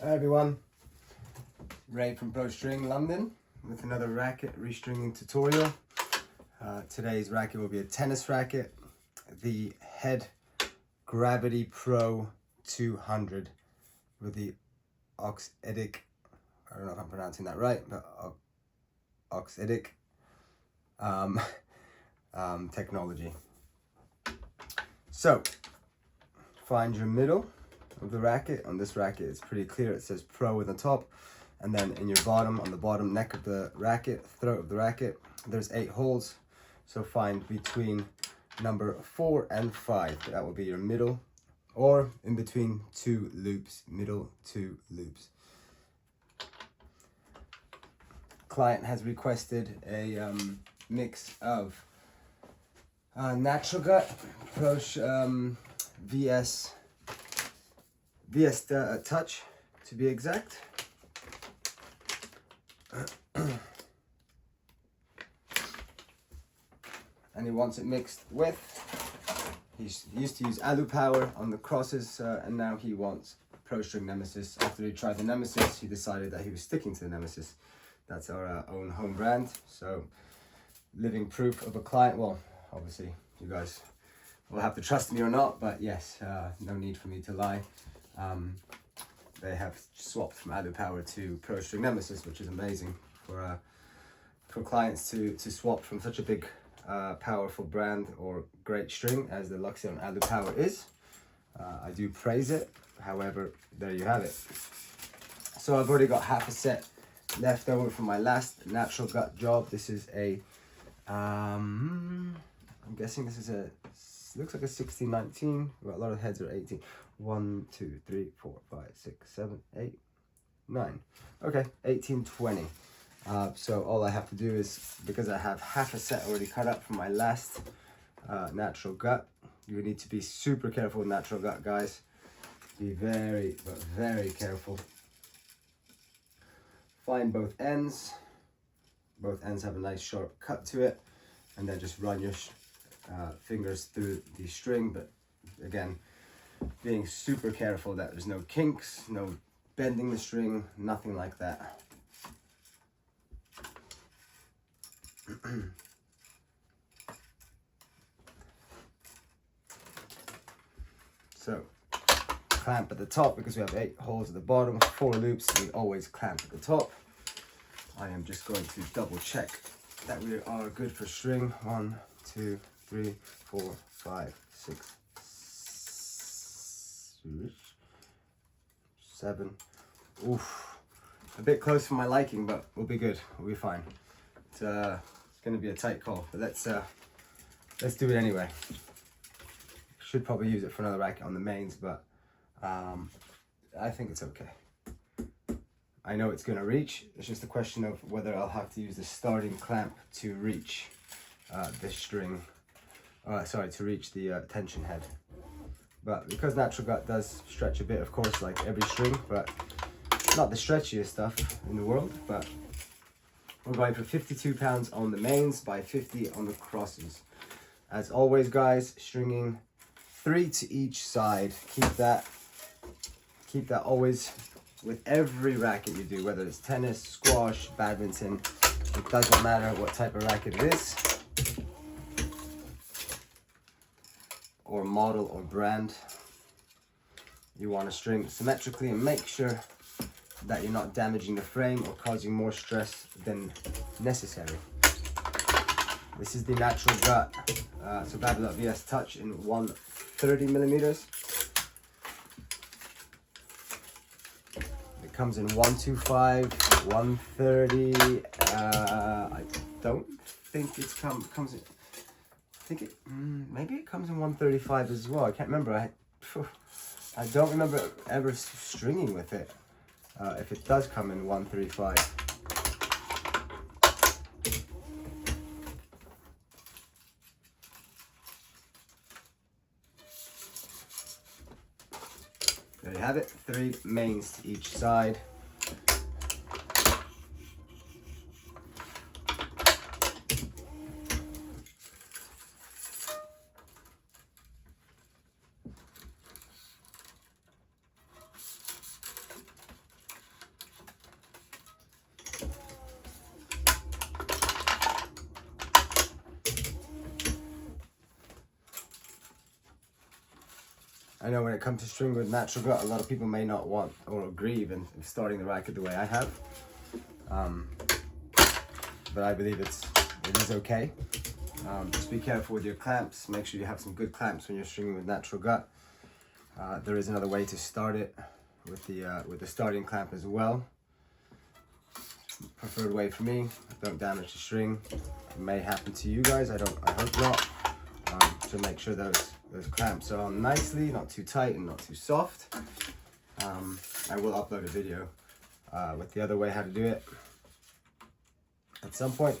Hi everyone, Ray from Pro String London with another racket restringing tutorial. Today's racket will be a tennis racket, the Head Gravity Pro 200 with the Auxetic, I don't know if I'm pronouncing that right, but Auxetic technology. So, find your middle of the racket. On this racket it's pretty clear, it says Pro in the top, and then in your bottom, on the bottom neck of the racket, throat of the racket, there's 8 holes. So find between number 4 and 5, that will be your middle, or in between 2 loops, middle 2 loops. Client has requested a mix of Natural Gut, Pro VS Touch to be exact. And he wants it mixed with, he used to use Alu Power on the crosses, and now he wants Pro String Nemesis. After he tried the Nemesis, he decided that he was sticking to the Nemesis. That's our own home brand. So, living proof of a client. Well, obviously, you guys will have to trust me or not, but yes, no need for me to lie. They have swapped from Alu Power to Pro String Nemesis, which is amazing for clients to swap from such a big, powerful brand or great string as the Luxeon Alu Power is. I do praise it. However, there you have it. So I've already got half a set left over from my last Natural Gut job. This is a, I'm guessing this is a, looks like a 16-19. Well, a lot of heads are 18. 1, 2, 3, 4, 5, 6, 7, 8, 9. Okay, 18-20. So all I have to do is, because I have half a set already cut up from my last Natural Gut, you need to be super careful with Natural Gut, guys. Be very, but very careful. Find both ends. Both ends have a nice sharp cut to it, and then just run your fingers through the string, but again, being super careful that there's no kinks, no bending the string, nothing like that. So, clamp at the top, because we have 8 holes at the bottom, 4 loops, we always clamp at the top. I am just going to double check that we are good for string. 1, 2, 3, 4, 5, 6, 7. Oof, a bit close for my liking, but we'll be good. We'll be fine. It's going to be a tight call, but let's do it anyway. Should probably use it for another racket on the mains, but I think it's okay. I know it's going to reach. It's just a question of whether I'll have to use the starting clamp to reach this string. Sorry, to reach the tension head. But because Natural Gut does stretch a bit, of course, like every string, but not the stretchiest stuff in the world, but we're going for 52 pounds on the mains by 50 on the crosses. As always, guys, stringing 3 to each side. Keep that always with every racket you do, whether it's tennis, squash, badminton. It doesn't matter what type of racket it is, or model or brand. You want to string symmetrically and make sure that you're not damaging the frame or causing more stress than necessary. This is the Natural Gut, so Babylon VS Touch in 130 millimeters. It comes in 125, 130. I don't think it's comes in. I think it maybe it comes in 135 as well. I can't remember. I don't remember ever stringing with it. If it does come in 135. There you have it. 3 mains to each side. I know when it comes to string with natural gut, a lot of people may not want or agree even in starting the racket the way I have. But I believe it is okay. Just be careful with your clamps. Make sure you have some good clamps when you're stringing with natural gut. There is another way to start it with the starting clamp as well. Preferred way for me. Don't damage the string. It may happen to you guys. I hope not. So make sure those clamps are on nicely, not too tight and not too soft. I will upload a video with the other way how to do it at some point.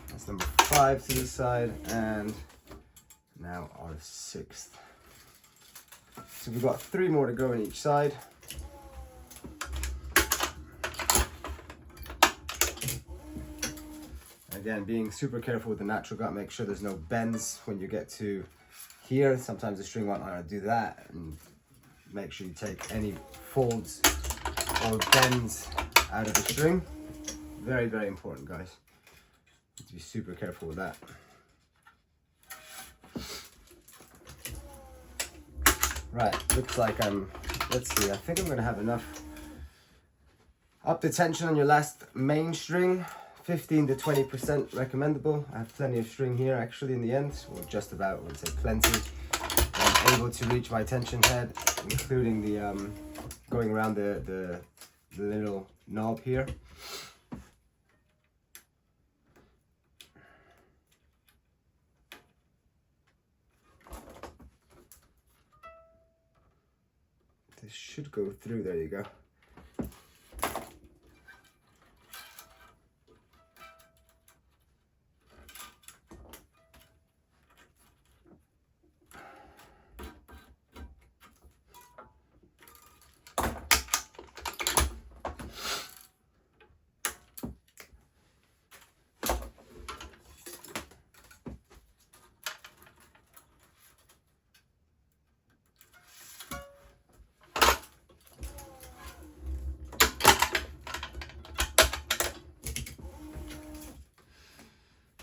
That's number 5 to the side, and now our 6th. So we've got 3 more to go on each side. Again, being super careful with the natural gut, make sure there's no bends when you get to here. Sometimes the string won't know how to do that, and make sure you take any folds or bends out of the string. Very, very important, guys. You have to be super careful with that. Right, looks like let's see, I think I'm gonna have enough. Up the tension on your last main string, 15 to 20% recommendable. I have plenty of string here actually in the end, or just about, I would say plenty. I'm able to reach my tension head, including the going around the little knob here. This should go through, there you go.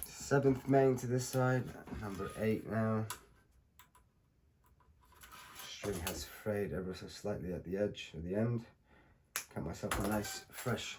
Seventh main to this side, number 8 now. String has frayed ever so slightly at the edge or the end. Cut myself a nice fresh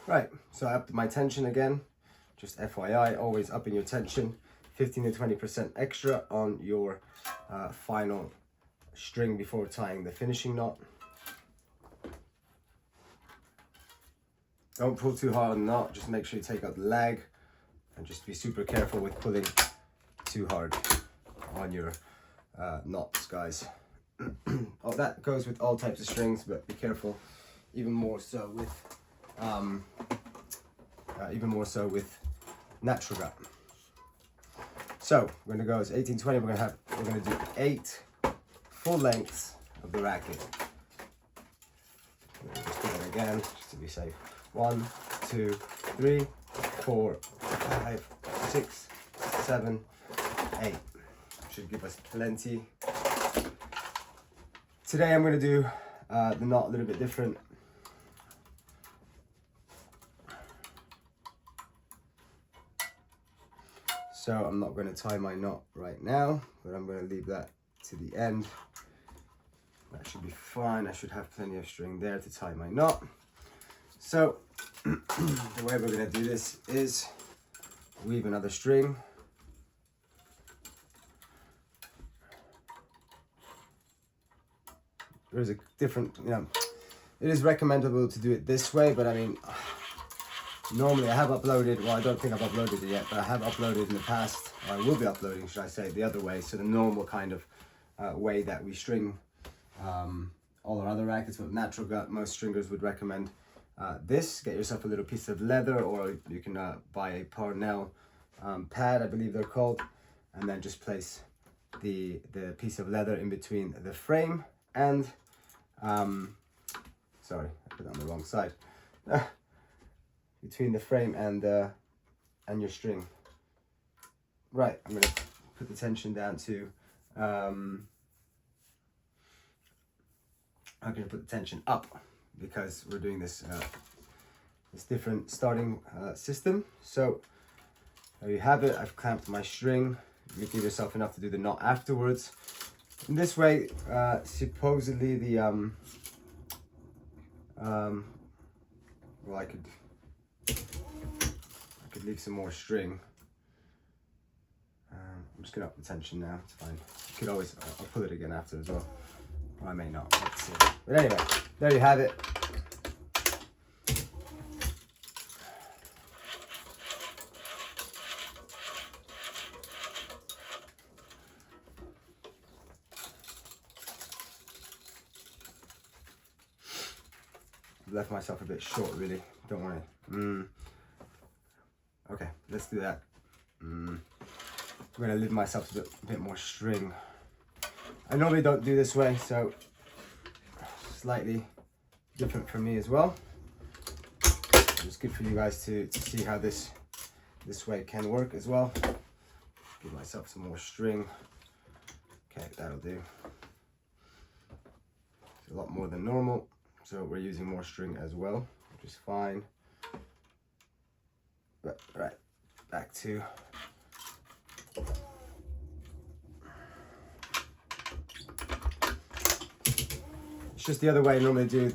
Right, so I upped my tension again. Just FYI, always upping your tension. 15 to 20% extra on your final string before tying the finishing knot. Don't pull too hard on the knot, just make sure you take out the lag, and just be super careful with pulling too hard on your knots, guys. Oh, that goes with all types of strings, but be careful even more so with natural gut. So we're gonna go as 18-20. We're gonna do 8 full lengths of the racket. Just do it again, just to be safe. 1, 2, 3, 4, 5, 6, 7, 8. Should give us plenty. Today I'm gonna do the knot a little bit different. So I'm not going to tie my knot right now, but I'm going to leave that to the end. That should be fine. I should have plenty of string there to tie my knot. So the way we're going to do this is weave another string. There's a different, it is recommendable to do it this way, but I mean, normally I have uploaded, well I don't think I've uploaded it yet, but I have uploaded in the past, or I will be uploading, should I say, the other way, so the normal kind of way that we string all our other rackets with natural gut. Most stringers would recommend this, get yourself a little piece of leather, or you can buy a Parnell pad, I believe they're called, and then just place the piece of leather in between the frame and sorry, I put it on the wrong side. Between the frame and your string. Right, I'm gonna put the tension down to I'm gonna put the tension up because we're doing this this different starting system. So there you have it. I've clamped my string. You give yourself enough to do the knot afterwards. In this way, supposedly the well, I could leave some more string. I'm just gonna up the tension now. It's fine. You could always, I'll pull it again after as well. Or I may not. Let's see. But anyway, there you have it. I've left myself a bit short, really. Don't worry. Okay, let's do that. I'm gonna leave myself a bit more string. I normally don't do this way, so slightly different for me as well. It's good for you guys to see how this way can work as well. Give myself some more string. Okay, that'll do. It's a lot more than normal, so we're using more string as well, which is fine. But right, back to it's just the other way I normally do.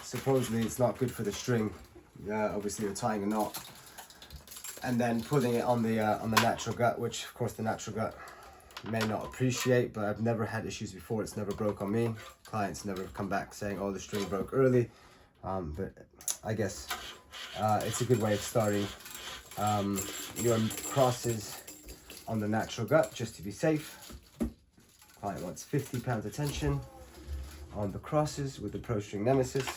Supposedly it's not good for the string. Obviously you're tying a knot and then putting it on the natural gut, which of course the natural gut may not appreciate, but I've never had issues before. It's never broke on me. Clients never come back saying, oh, the string broke early. But I guess it's a good way of starting your crosses on the natural gut, just to be safe. Client wants 50 pounds of tension on the crosses with the Pro String Nemesis.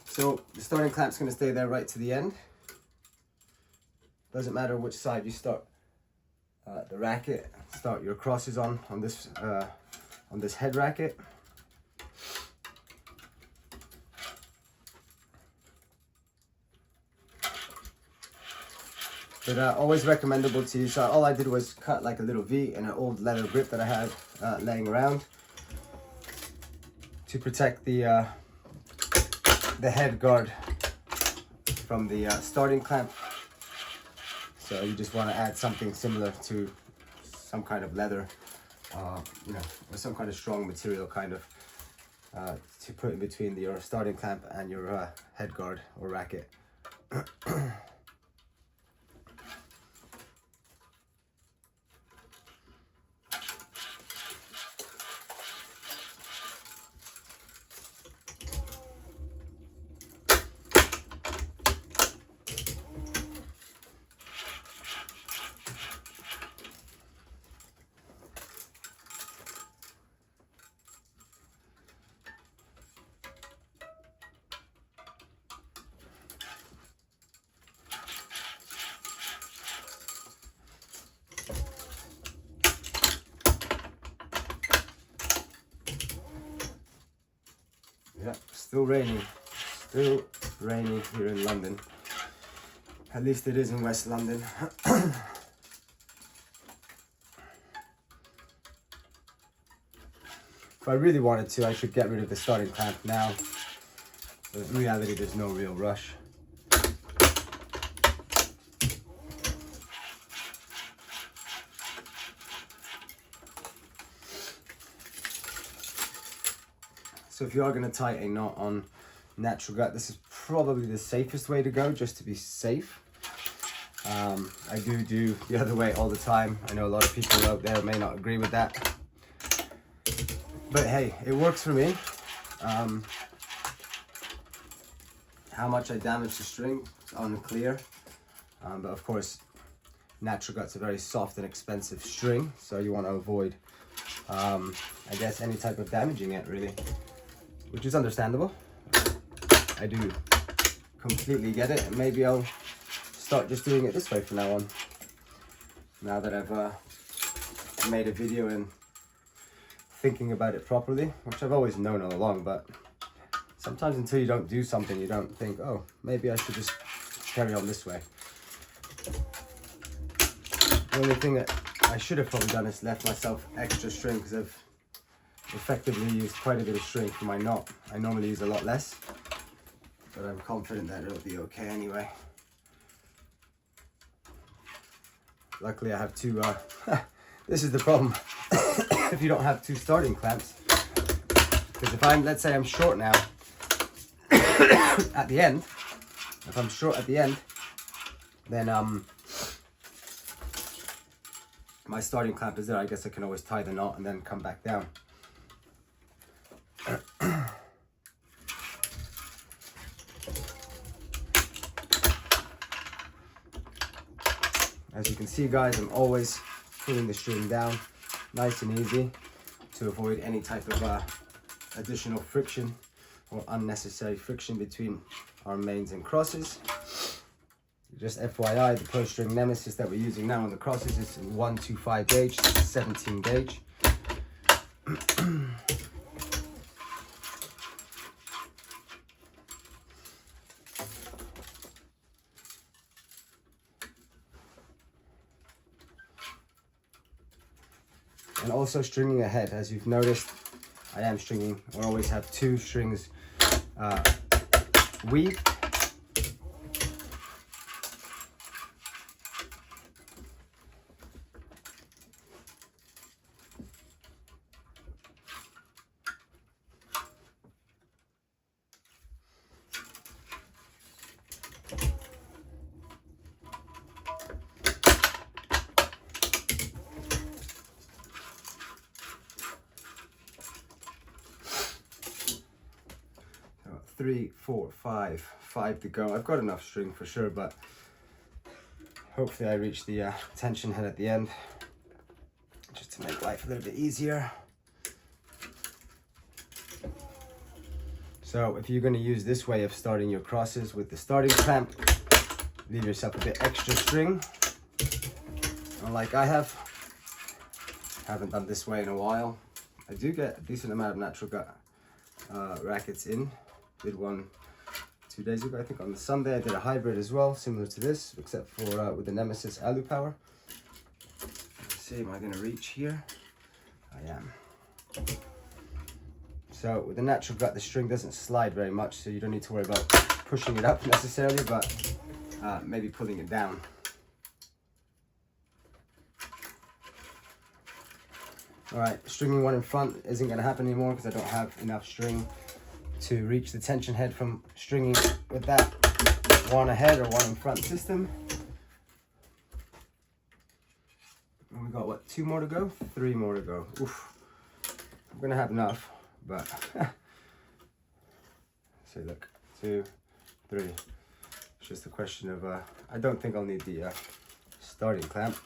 So the starting clamp's going to stay there right to the end. Doesn't matter which side you start the racket. Start your crosses on this head racket. But always recommendable to use. All I did was cut like a little V in an old leather grip that I had laying around to protect the head guard from the starting clamp. So you just want to add something similar to some kind of leather, you know, or some kind of strong material kind of to put in between your starting clamp and your head guard or racket. Yeah, still raining here in London. At least it is in West London. If I really wanted to, I should get rid of the starting clamp now. But in reality, there's no real rush. So if you are going to tie a knot on natural gut, this is probably the safest way to go, just to be safe. I do the other way all the time. I know a lot of people out there may not agree with that. But hey, it works for me. How much I damage the string is unclear. But of course, natural gut's a very soft and expensive string, so you want to avoid, I guess, any type of damaging it, really, which is understandable. I do completely get it, and maybe I'll start just doing it this way from now on, now that I've made a video and thinking about it properly, which I've always known all along, but sometimes until you don't do something, you don't think, oh, maybe I should just carry on this way. The only thing that I should have probably done is left myself extra string, because I've effectively used quite a bit of string for my knot. I normally use a lot less, but I'm confident that it'll be okay anyway. Luckily I have two, this is the problem, if you don't have two starting clamps, because if let's say I'm short now, at the end, if I'm short at the end, then my starting clamp is there. I guess I can always tie the knot and then come back down. As you can see, guys, I'm always pulling the string down nice and easy to avoid any type of additional friction or unnecessary friction between our mains and crosses. Just FYI, the Pro String Nemesis that we're using now on the crosses is 125 gauge, 17 gauge. And also stringing ahead, as you've noticed, I am stringing, or always have two strings weaved. Three, four, five to go. I've got enough string for sure, but hopefully I reach the tension head at the end, just to make life a little bit easier. So if you're going to use this way of starting your crosses with the starting clamp, leave yourself a bit extra string, unlike I haven't done this way in a while. I do get a decent amount of natural gut rackets in. Did one 2 days ago, I think on the Sunday. I did a hybrid as well, similar to this, except for with the Nemesis Alu Power. Let's see, am I going to reach here? I am. So with the natural gut, the string doesn't slide very much, so you don't need to worry about pushing it up necessarily, but maybe pulling it down. Alright, stringing one in front isn't going to happen anymore because I don't have enough string to reach the tension head from stringing with that one ahead or one in front system. And we got, what, 2 more to go? 3 more to go. Oof. I'm going to have enough, but say, look, 2, 3. It's just a question of, I don't think I'll need the starting clamp.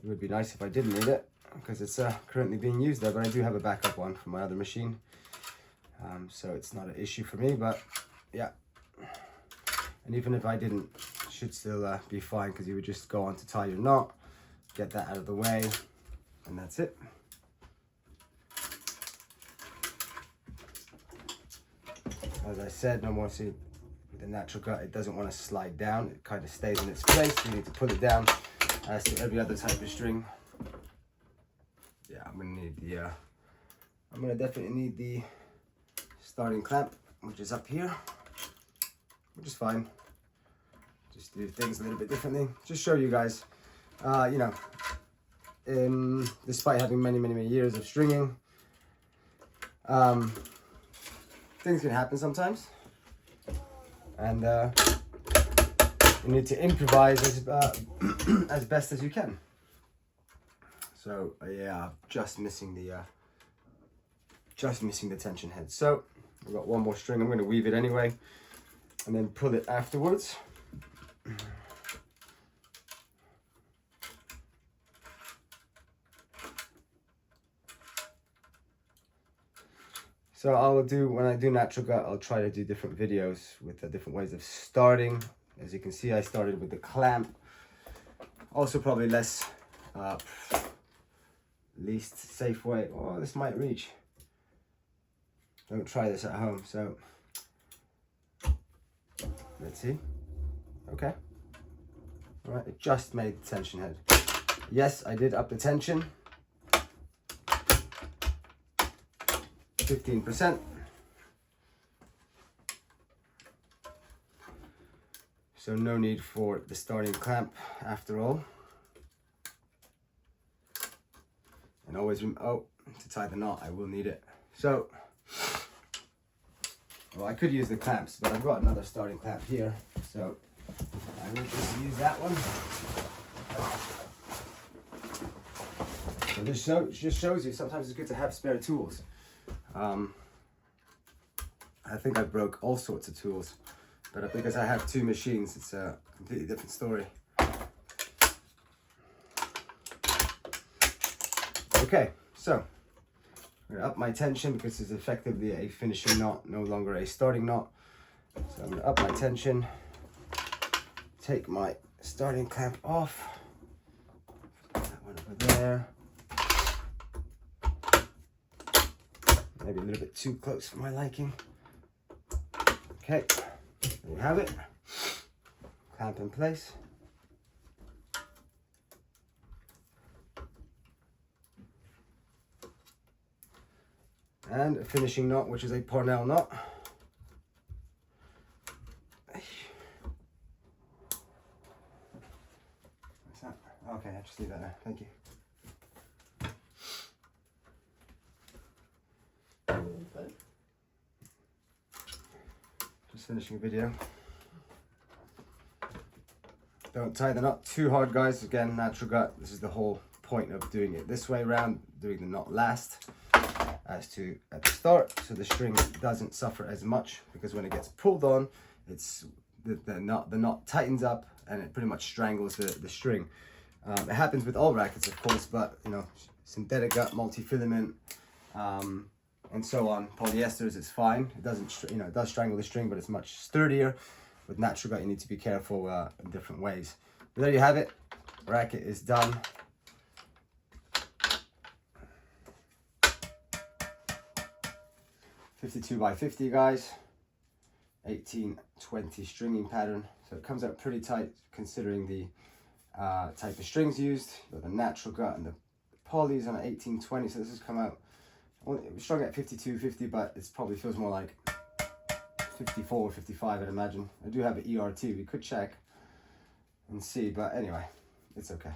It would be nice if I didn't need it, because it's currently being used there, but I do have a backup one from my other machine. So it's not an issue for me, but yeah. And even if I didn't, it should still be fine, because you would just go on to tie your knot, get that out of the way, and that's it. As I said, no more, see, with the natural gut, it doesn't want to slide down. It kind of stays in its place. You need to pull it down, as to every other type of string. Yeah, I'm gonna need the, I'm gonna definitely need the starting clamp, which is up here, which is fine. Just do things a little bit differently. Just show you guys, you know, despite having many years of stringing, things can happen sometimes, and you need to improvise as best as you can. So yeah, just missing the tension head. So I've got one more string. I'm going to weave it anyway, and then pull it afterwards. So when I do natural gut, I'll try to do different videos with different ways of starting. As you can see, I started with the clamp. Also probably least safe way. Oh, this might reach. Don't try this at home. So let's see. Okay. All right, it just made the tension head. Yes, I did up the tension. 15%. So no need for the starting clamp after all. And always, to tie the knot, I will need it. So, well, I could use the clamps, but I've got another starting clamp here. So I will just use that one. So this just shows you sometimes it's good to have spare tools. I think I broke all sorts of tools, but because I have two machines, it's a completely different story. Okay, so I'm gonna up my tension because it's effectively a finishing knot, no longer a starting knot. So I'm gonna up my tension, take my starting clamp off, put that one over there. Maybe a little bit too close for my liking. Okay, there you have it. Clamp in place. And a finishing knot, which is a Parnell knot. What's that? Okay, I'll just leave that there. Thank you. Just finishing a video. Don't tie the knot too hard, guys. Again, natural gut. This is the whole point of doing it this way around, doing the knot last as to at the start, so the string doesn't suffer as much, because when it gets pulled on, it's the knot tightens up and it pretty much strangles the string. It happens with all rackets, of course, but you know, synthetic gut, multi-filament, and so on. Polyesters, it's fine. It doesn't, it does strangle the string, but it's much sturdier. With natural gut, you need to be careful in different ways. But there you have it. Racket is done. .52 by 50, guys. 18-20 stringing pattern. So it comes out pretty tight considering the type of strings used. You've got the natural gut and the polys on 18-20. So this has come out, it was strung at 52-50, but it probably feels more like 54 or 55, I'd imagine. I do have an ERT. We could check and see, but anyway, it's okay.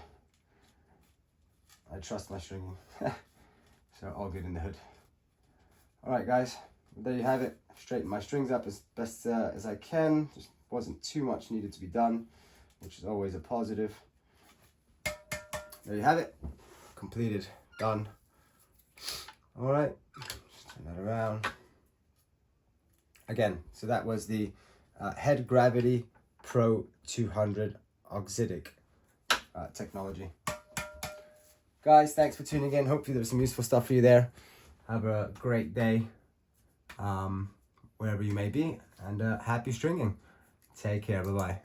I trust my stringing. So all good in the hood. All right, guys. There you have it. Straighten my strings up as best as I can. Just wasn't too much needed to be done, which is always a positive. There you have it. Completed. Done. All right. Just turn that around. Again, so that was the Head Gravity Pro 200 Auxetic technology. Guys, thanks for tuning in. Hopefully there was some useful stuff for you there. Have a great day. Wherever you may be, and happy stringing. Take care. Bye bye.